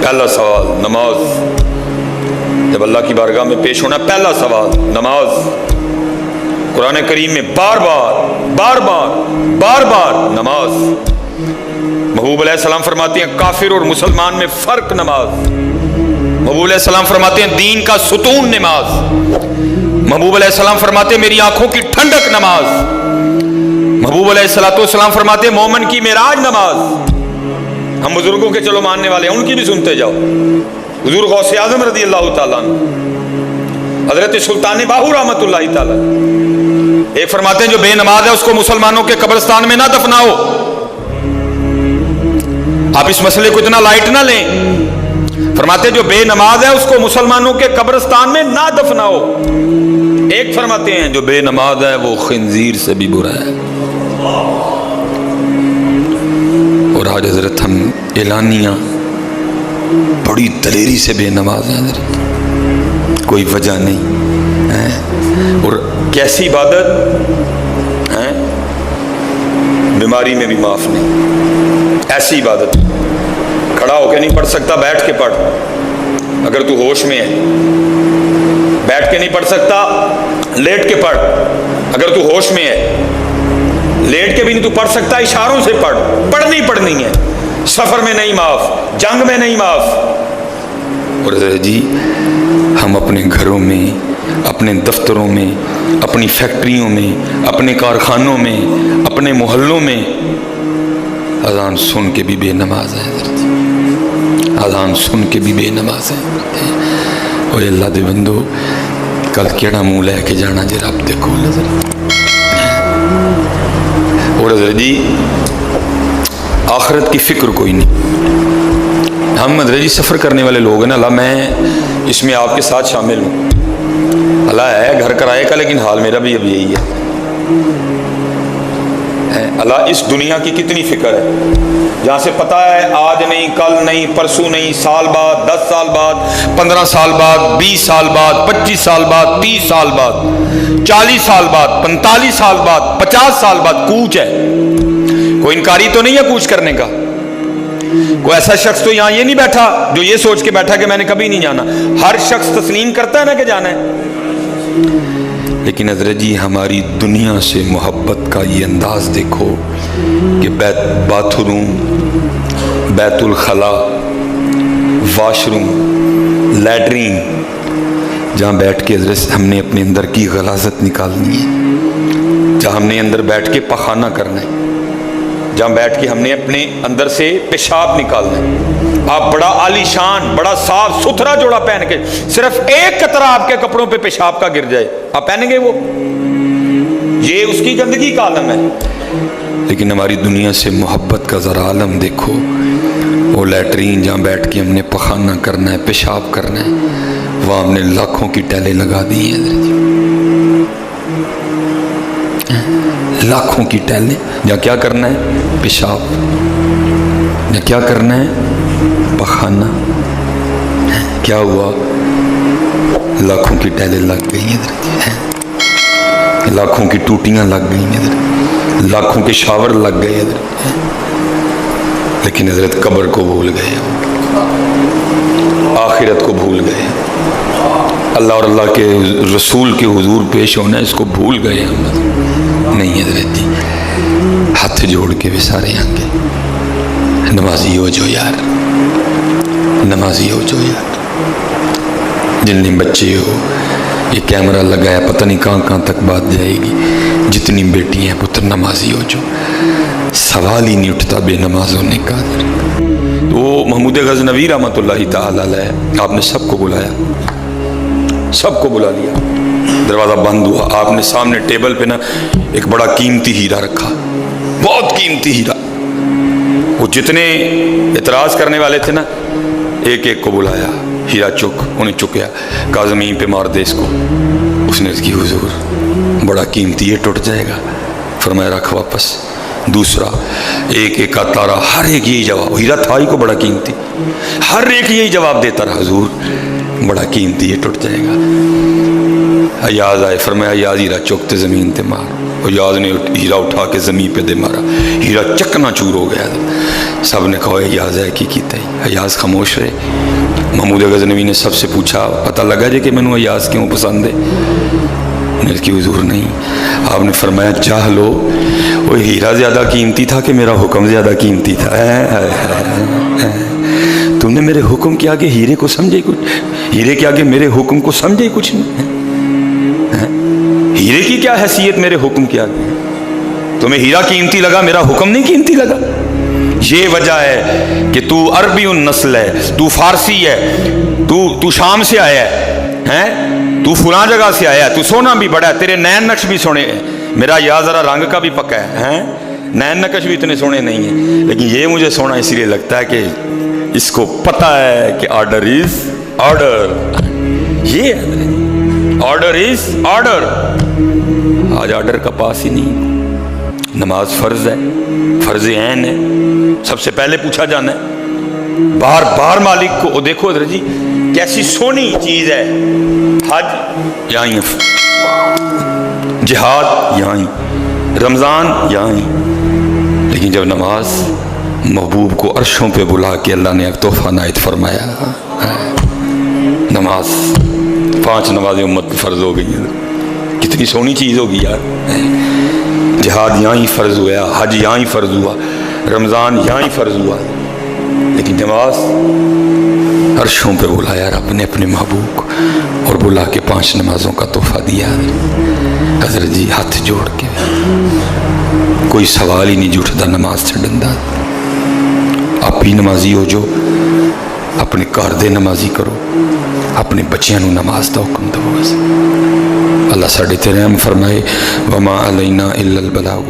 पहला सवाल नमाज। जब अल्लाह की बारगाह में पेश होना, पहला सवाल नमाज। कुरान करीम में बार बार नमाज। महबूब अलैहिस्सलाम फरमाते हैं काफिर और मुसलमान में फर्क नमाज। महबूब अलैहिस्सलाम फरमाते हैं दीन का सुतून नमाज। महबूब अलैहिस्सलाम फरमाते हैं मेरी आंखों की ठंडक नमाज। महबूब अलैहिस्सलाम फरमाते हैं मोमन की मेराज नमाज। हम बुजुर्गों के चलो मानने वाले हैं, उनकी भी सुनते जाओ। हुजूर गौसे आजम रज़ी अल्लाह ताला अन्हु, हजरत सुल्तान बाहू रहमतुल्लाहि ताला एक फरमाते हैं जो बेनमाज है उसको मुसलमानों के कब्रिस्तान में ना दफनाओ। आप इस मसले को इतना लाइट ना लें। फरमाते हैं जो बेनमाज है उसको मुसलमानों के कब्रिस्तान में ना दफनाओ। एक फरमाते हैं जो बेनमाज है वो खिंजीर से भी बुरा है। और आज हजरत हम एलानिया बड़ी दलेरी से बेनमाज हैं हजरत, कोई वजह नहीं है। और कैसी इबादत है, बीमारी में भी माफ नहीं। ऐसी इबादत खड़ा होकर नहीं पढ़ सकता, बैठ के पढ़। अगर तू होश में है बैठ के नहीं पढ़ सकता, लेट के पढ़। अगर तू होश में है लेट के भी नहीं तू पढ़ सकता, इशारों से पढ़। पढ़नी है। सफर में नहीं माफ, जंग में नहीं माफ। और जी हम अपने घरों में, अपने दफ्तरों में, अपनी फैक्ट्रियों में, अपने कारखानों में, अपने मोहल्लों में अजान सुन के भी बेनमाज है। अजान सुन के भी बेनमाज है। और अल्लाह दे बंदो कल केड़ा मुँह लैके जाना जरा आप देखो नजर। और हजरत जी आखिरत की फिक्र कोई नहीं। हम हजरत जी सफ़र करने वाले लोग हैं ना, अल्लाह मैं इसमें आपके साथ शामिल हूँ। अल्लाह है घर कराए का, लेकिन हाल मेरा भी अब यही है। अल्लाह इस दुनिया की कितनी फिक्र है, जहाँ से पता है आज नहीं, कल नहीं, परसों नहीं, साल बाद, 10 साल बाद, 15 साल बाद, 20 साल बाद, 25 साल बाद, 30 साल बाद, 40 साल बाद, 45 साल बाद, 50 साल बाद कूच है। कोई इनकारी तो नहीं है कूच करने का। कोई ऐसा शख्स तो यहाँ ये नहीं बैठा जो ये सोच के बैठा कि मैंने कभी नहीं जाना। हर शख्स तस्लीम करता है ना कि जाना है। लेकिन हजरत जी हमारी दुनिया से मोहब्बत का ये अंदाज़ देखो कि बाथरूम, बैतुल खला, वाशरूम, लैट्रीन, जहाँ बैठ के हजरत हमने अपने अंदर की गलाजत निकालनी है, जहाँ हमने अंदर बैठ के पखाना करना है, जहाँ बैठ के हमने अपने अंदर से पेशाब निकालना है। आप बड़ा आलीशान, बड़ा साफ सुथरा जोड़ा पहन के सिर्फ एक कतरा आपके कपड़ों पे पेशाब का गिर जाए, आप पहनेंगे वो? ये उसकी गंदगी का आलम है। लेकिन हमारी दुनिया से मोहब्बत का ज़रा आलम देखो। वो लैट्रीन जहाँ बैठ के हमने पखाना करना है, पेशाब करना है, वहाँ हमने लाखों की टैलें लगा दी हैं। लाखों की टैलें, या क्या करना है पेशाब, या क्या करना है पखाना। क्या हुआ? लाखों की टैलें लग गई हैं, लाखों की टूटियां लग गई हैं, लाखों के शावर लग गए इधर। लेकिन हजरत कब्र को भूल गए, आखिरत को भूल गए, अल्लाह और अल्लाह के रसूल के हुजूर पेश होना इसको भूल गए हम। नहीं हजरत जी हाथ जोड़ के वे सारे आगे नमाजी हो जो यार, नमाजी हो जो यार। जितने बच्चे हो, ये कैमरा लगाया पता नहीं कहाँ कहाँ तक बात जाएगी। जितनी बेटी हैं पुत्र नमाजी हो जो, सवाल ही नहीं उठता बेनमाज होने का। तो महमूद गज़नवी रहमतुल्लाहि ताला अलैह आपने सबको बुलाया, सबको बुला लिया, दरवाज़ा बंद हुआ। आपने सामने टेबल पे ना एक बड़ा कीमती हीरा रखा, बहुत कीमती हीरा। वो जितने इतराज़ करने वाले थे ना, एक एक को बुलाया, हीरा चुक, उन्हें चुकया, कहा ज़मीन पे मार दे इसको। उसने इसकी हुजूर बड़ा कीमती, ये टूट जाएगा। फरमाया रख वापस। दूसरा, एक एक का तारा, हर एक यही जवाब, हीरा था ही को बड़ा कीमती, हर एक यही जवाब देता रहा, हुजूर बड़ा कीमती, ये टूट जाएगा। अयाज आए, फरमाया अयाज हीरा चुकते ज़मीन पे मार। और याज ने हीरा उठा के ज़मीन पे दे मारा। ہیرا چکنا چور ہو گیا. سب نے کہا ایاز ہے کی کیتا ہے. ایاز خاموش رہے. محمود غزنوی نے سب سے پوچھا پتہ لگا جے کہ مینوں ایاز کیوں پسند ہے؟ نے کہ حضور نہیں. آپ نے فرمایا جاہلو وہ ہیرا زیادہ قیمتی تھا کہ میرا حکم زیادہ قیمتی تھا. تم نے میرے حکم کے آگے ہیرے کو سمجھے کچھ؟ ہیرے کے آگے میرے حکم کو سمجھے کچھ نہیں. ہیرے کی کیا حیثیت میرے حکم کے آگے؟ تمہیں ہیرا قیمتی لگا میرا حکم نہیں قیمتی لگا. یہ وجہ ہے کہ تو عربی النسل ہے, تو فارسی ہے, تو شام سے آیا ہے, تو فلاں جگہ سے آیا ہے, تو سونا بھی بڑا ہے, تیرے نین نقش بھی سونے ہیں. میرا یا ذرا رنگ کا بھی پکا ہے, نین نقش بھی اتنے سونے نہیں ہیں, لیکن یہ مجھے سونا اس لیے لگتا ہے کہ اس کو پتہ ہے کہ آرڈر از آرڈر. یہ آرڈر از آرڈر. آج آرڈر کا پاس ہی نہیں. نماز فرض ہے, فرض عین ہے, سب سے پہلے پوچھا جانا ہے. بار بار مالک کو دیکھو حضرت جی کیسی سونی چیز ہے. حج یہاں, جہاد یہاں, رمضان یہاں, لیکن جب نماز محبوب کو عرشوں پہ بلا کے اللہ نے ایک تحفہ عنایت فرمایا. نماز 5 نمازیں امت پہ فرض ہو گئی. کتنی سونی چیز ہوگی یار. جہاد یہاں ہی فرض ہوا, حج یہاں ہی فرض ہوا, رمضان یہاں ہی فرض ہوا, لیکن نماز عرشوں پہ بلایا رب نے اپنے محبوب کو, اور بلا کے 5 نمازوں کا تحفہ دیا. حضرت جی ہاتھ جوڑ کے کوئی سوال ہی نہیں جھٹتا نماز چھڈن دا. آپ ہی نمازی ہو جو اپنے گھر دے نمازی کرو, اپنے بچیاں نو نماز دا حکم دو. اللہ ساڈے تے رحم فرمائے. وما علینا الا البلاغ.